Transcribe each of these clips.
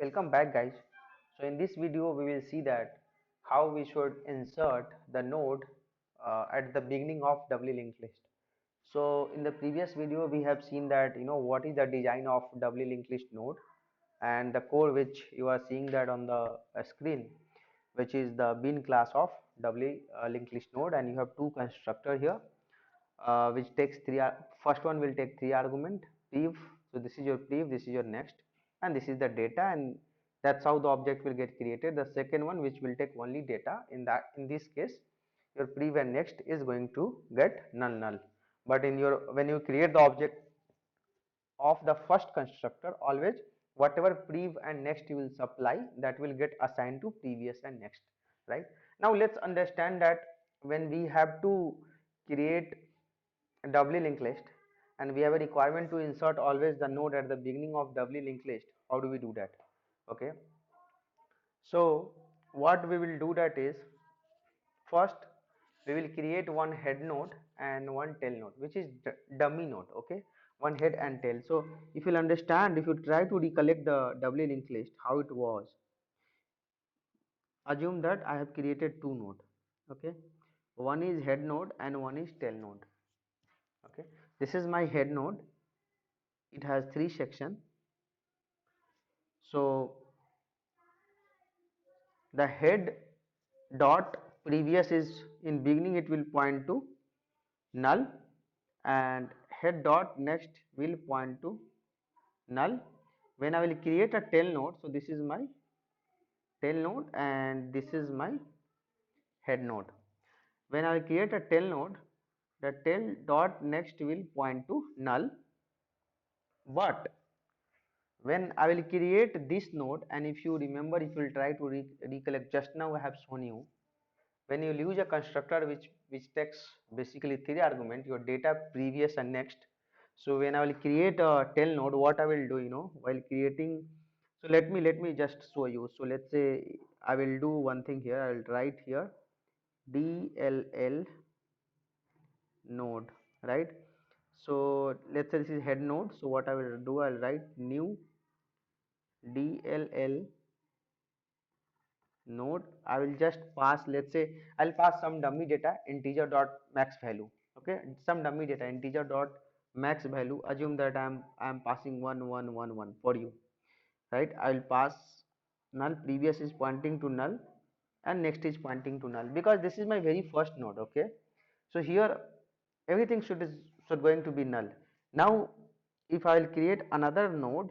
Welcome back guys. So in this video we will see that how we should insert the node at the beginning of doubly linked list. So in the previous video we have seen that what is the design of doubly linked list node, and the code which you are seeing that on the screen, which is the bean class of doubly linked list node, and you have two constructor here, which takes first one will take three argument prev. So this is your prev, this is your next, and this is the data, and that's how the object will get created. The second one, which will take only data, in this case your prev and next is going to get null. But in your when you create the object of the first constructor, always whatever prev and next you will supply, that will get assigned to previous and next, right? Now let's understand that when we have to create a doubly linked list and we have a requirement to insert always the node at the beginning of doubly linked list, how do we do that? Okay, so what we will do that is, first we will create one head node and one tail node, which is dummy node. Okay, one head and tail. So if you'll understand, if you try to recollect the doubly linked list how it was, assume that I have created two node. Okay, one is head node and one is tail node. Okay, this is my head node. It has three section. So the head dot previous is in beginning, it will point to null, and head dot next will point to null. When I will create a tail node, so this is my tail node and this is my head node. When I will create a tail node, the tail dot next will point to null, but when I will create this node, and if you remember, if you will try to recollect, just now I have shown you, when you use a constructor which takes basically three argument, your data, previous and next. So when I will create a tail node, what I will do, while creating, so let me just show you. So let's say I will do one thing here. I will write here dll node, right? So let's say this is head node. So what I will do, I'll write new dll node. I will just pass, let's say I'll pass some dummy data, integer dot max value. Okay, some dummy data, integer dot max value. Assume that I'm passing 1111 for you, right? I will pass null, previous is pointing to null and next is pointing to null, because this is my very first node. Okay, so here everything should going to be null. Now if I will create another node,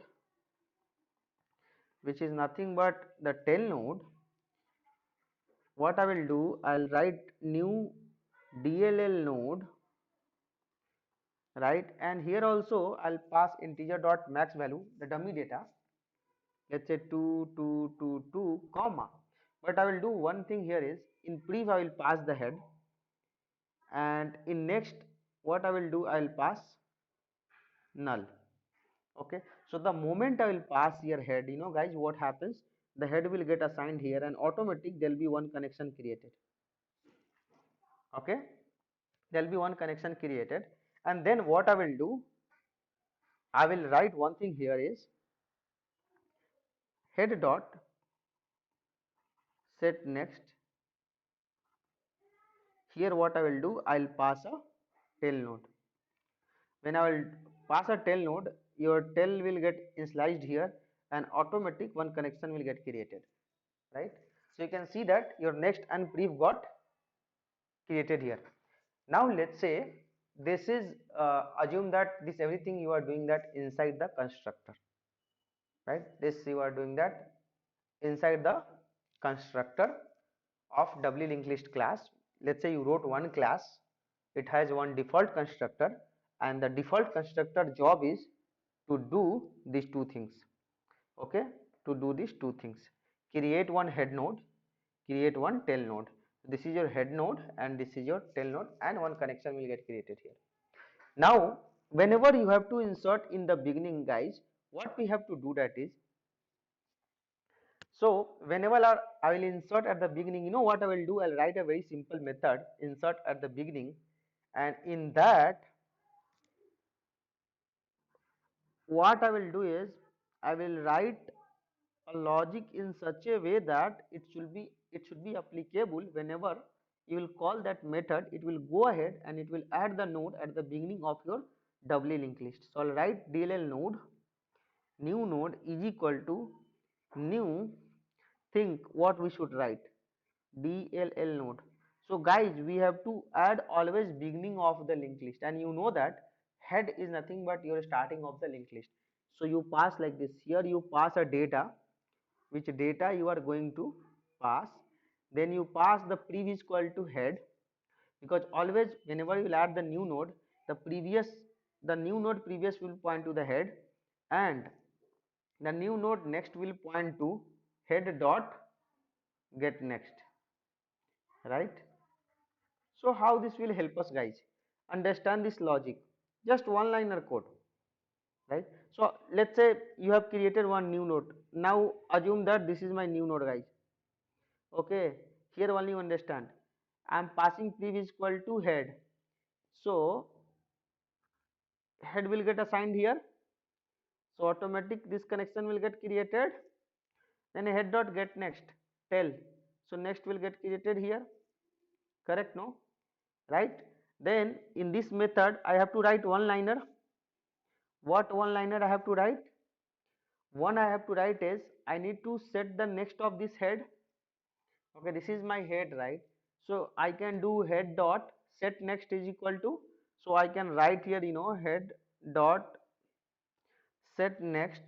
which is nothing but the tail node, what I will do, I'll write new DLL node, right? And here also I'll pass integer dot max value, the dummy data, let's say 2222 comma. But I will do one thing here is, in prev I will pass the head, and in next what I will do, I will pass null. Okay, so the moment I will pass here head, guys, what happens, the head will get assigned here and automatic there will be one connection created. Okay, there will be one connection created, and then what I will do, I will write one thing here is head dot set next. Here what I will do, I will pass a tail node. When I will pass a tail node, your tail will get initialized here and automatic one connection will get created, right? So you can see that your next and prev got created here. Now let's say this is, assume that this everything you are doing that inside the constructor, right? This you are doing that inside the constructor of doubly linked list class. Let's say you wrote one class, it has one default constructor, and the default constructor job is to do these two things. Okay, to do these two things, create one head node, create one tail node. This is your head node and this is your tail node, and one connection will get created here. Now whenever you have to insert in the beginning, guys, what we have to do that is, so whenever I will insert at the beginning, what I will do, I'll write a very simple method, insert at the beginning, and in that what I will do is, I will write a logic in such a way that it should be applicable whenever you will call that method. It will go ahead and it will add the node at the beginning of your doubly linked list. So I'll write DLL node, new node is equal to new, think what we should write, DLL node. So guys, we have to add always beginning of the linked list, and you know that head is nothing but your starting of the linked list. So you pass like this. Here you pass a data, which data you are going to pass. Then you pass the prev is equal to head, because always whenever you will add the new node, the new node previous will point to the head, and the new node next will point to head dot get next, right? So how this will help us, guys? Understand this logic. Just one liner code, right? So let's say you have created one new node. Now assume that this is my new node, guys. Okay, here only you understand. I am passing prev is equal to head. So head will get assigned here. So automatic this connection will get created. Then head dot get next tell. So next will get created here. Correct? No? Right? Then in this method I have to write one liner. What one liner I have to write? One I have to write is I need to set the next of this head. Okay, this is my head, right? So I can do head dot set next is equal to, so I can write here, head dot set next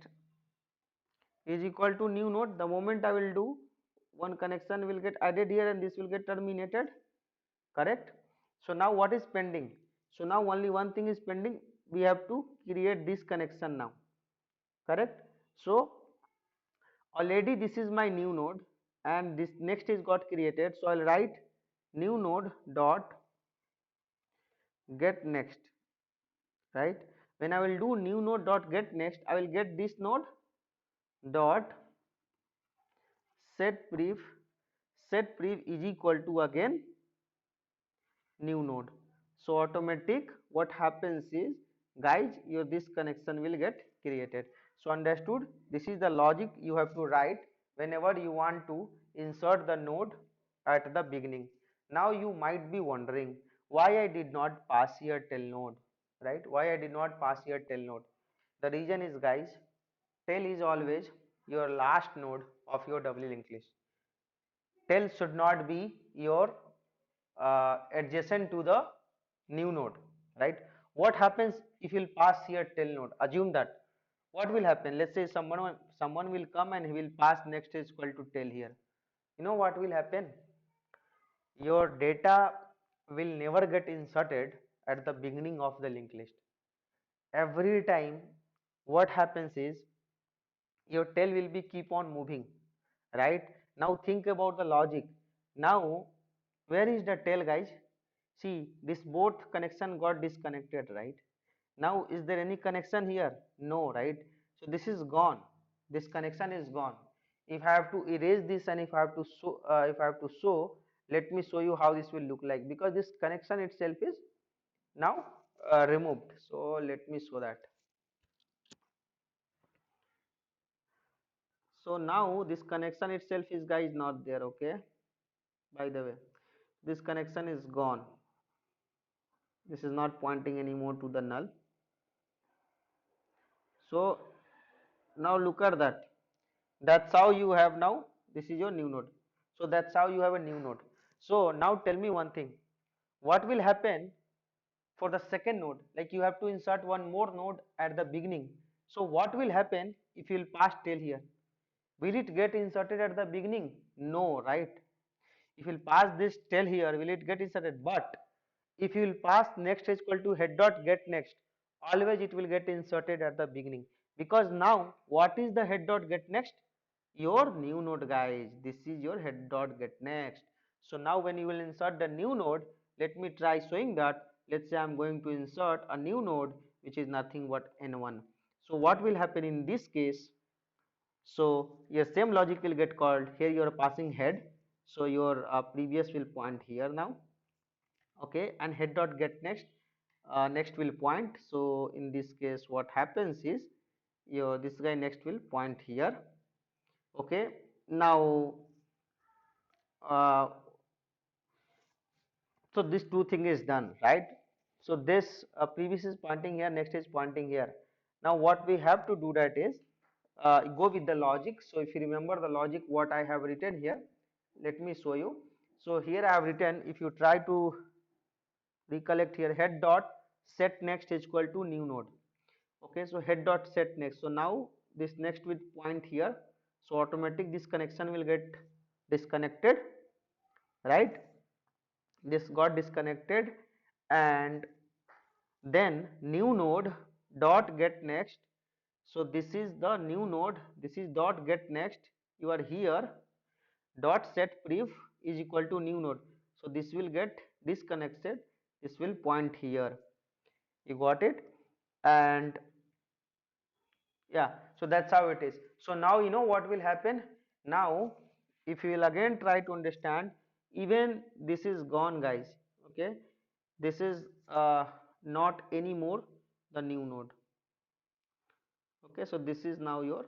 is equal to new node. The moment I will do, one connection will get added here and this will get terminated. Correct? So now what is pending? So now only one thing is pending. We have to create this connection now. Correct? So already this is my new node and this next is got created. So I'll write new node dot get next, right? When I will do new node dot get next, I will get this node dot set prev. Set prev is equal to again new node. So automatic what happens is, guys, your this connection will get created. So understood, this is the logic you have to write whenever you want to insert the node at the beginning. Now you might be wondering why I did not pass here till node, right? Why I did not pass here till node? The reason is, guys, tail is always your last node of your doubly linked list. Tail should not be your adjacent to the new node, right? What happens if you'll pass here tail node? Assume that. What will happen? Let's say someone will come and he will pass next is equal to tail here. You know what will happen? Your data will never get inserted at the beginning of the linked list. Every time what happens is your tail will be keep on moving, right? Now think about the logic. Now where is the tail, guys? See, this both connection got disconnected, right? Now is there any connection here? No, right? So this is gone, this connection is gone. If I have to erase this and if I have to show, let me show you how this will look like, because this connection itself is now removed. So let me show that. So now this connection itself is, guys, not there. Okay, by the way, this connection is gone. This is not pointing anymore to the null. So now look at that. That's how you have now, this is your new node. So that's how you have a new node. So now tell me one thing, what will happen for the second node? Like you have to insert one more node at the beginning. So what will happen if you will pass tail here? Will it get inserted at the beginning? No, right? If you will pass this tail here, will it get inserted? But if you will pass next is equal to head dot get next, always it will get inserted at the beginning, because now what is the head dot get next? Your new node, guys. This is your head dot get next. So now when you will insert the new node, let me try showing that. Let's say I'm going to insert a new node which is nothing but n1. So what will happen in this case? So your same logic will get called. Here you are passing head, so your previous will point here now. Okay, and head dot get next, next will point. So in this case what happens is, your this guy next will point here. Okay, now uh, so this two thing is done, right? So this previous is pointing here, next is pointing here. Now what we have to do that is go with the logic. So if you remember the logic what I have written here, let me show you. So here I have written, if you try to recollect here, head dot set next is equal to new node. Okay, so head dot set next. So now this next with point here, so automatic this connection will get disconnected, right? This got disconnected, and then new node dot get next. So this is the new node, this is dot get next. You are here, dot set pref is equal to new node. So this will get disconnected, this will point here. You got it? And yeah, so that's how it is. So now you know what will happen. Now if you will again try to understand, even this is gone, guys. Okay, this is not anymore the new node. Okay, so this is now your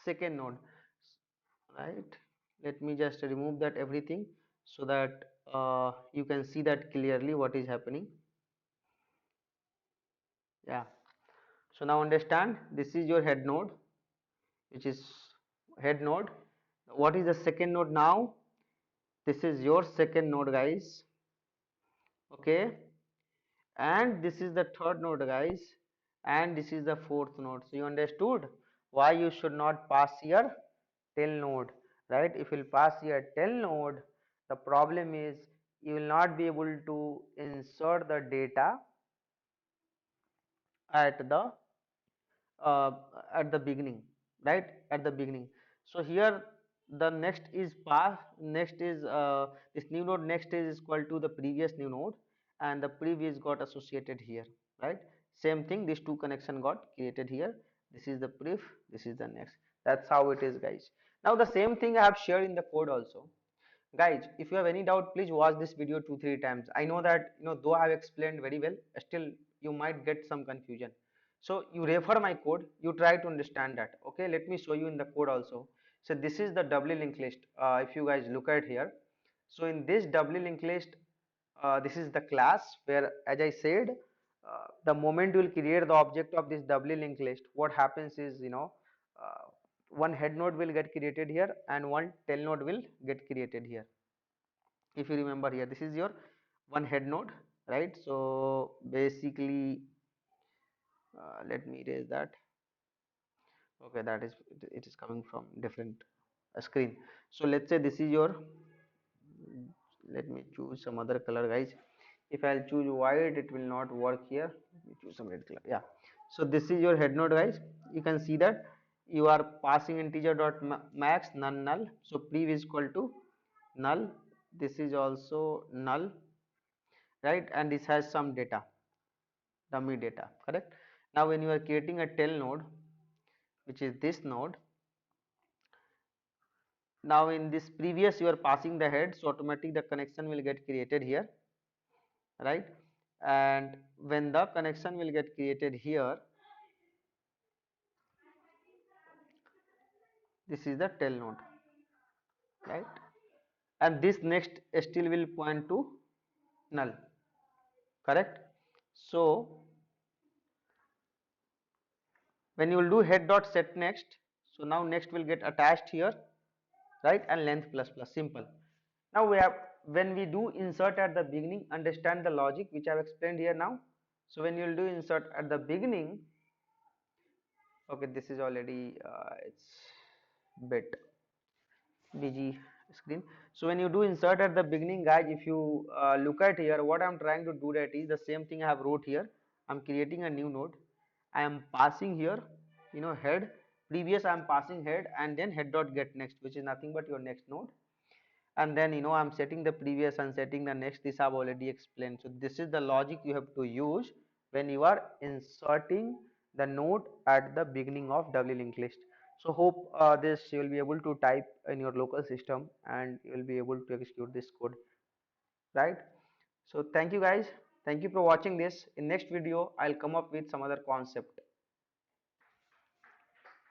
second node, right? Let me just remove that everything, so that you can see that clearly what is happening. Yeah, so now understand, this is your head node, which is head node. What is the second node now? This is your second node, guys. Okay, and this is the third node, guys, and this is the fourth node. So you understood why you should not pass here till node, right? If you pass here till node, the problem is you will not be able to insert the data at the uh, at the beginning, right? At the beginning. So here the next is pass, next is this new node next is equal to the previous new node, and the previous got associated here, right? Same thing, these two connection got created here. This is the pref, this is the next. That's how it is, guys. Now the same thing I have shared in the code also. Guys, if you have any doubt, please watch this video 2 3 times. I know that, though I have explained very well, still you might get some confusion. So you refer my code, you try to understand that. Okay, let me show you in the code also. So this is the doubly linked list. If you guys look at here, so in this doubly linked list, this is the class where, as I said, the moment you will create the object of this doubly linked list, what happens is, uh, one head node will get created here and one tail node will get created here. If you remember here, this is your one head node, right? So basically, let me erase that. Okay, that is, it is coming from different screen. So let's say this is your, let me choose some other color, guys. If I'll choose white, it will not work here. Let me choose some red color. Yeah, so this is your head node, guys. You can see that you are passing integer dot max none null. So prev is equal to null, this is also null, right? And this has some data, dummy data, correct? Now when you are creating a tail node, which is this node, now in this previous you are passing the head, so automatically the connection will get created here, right? And when the connection will get created here, this is the tail node, right? And this next still will point to null, correct? So when you will do head dot set next, so now next will get attached here, right? And length plus plus, simple. Now we have, when we do insert at the beginning, understand the logic which I have explained here now. So when you will do insert at the beginning, okay, this is already it's bit busy screen. So when you do insert at the beginning, guys, if you look at here, what I'm trying to do, that is the same thing I have wrote here. I'm creating a new node, I am passing here, head, previous I'm passing head, and then head dot get next, which is nothing but your next node. And then I'm setting the previous and setting the next. This I've already explained. So this is the logic you have to use when you are inserting the node at the beginning of doubly linked list. So hope this you will be able to type in your local system and you will be able to execute this code, right? So thank you, guys, thank you for watching this. In next video I'll come up with some other concept.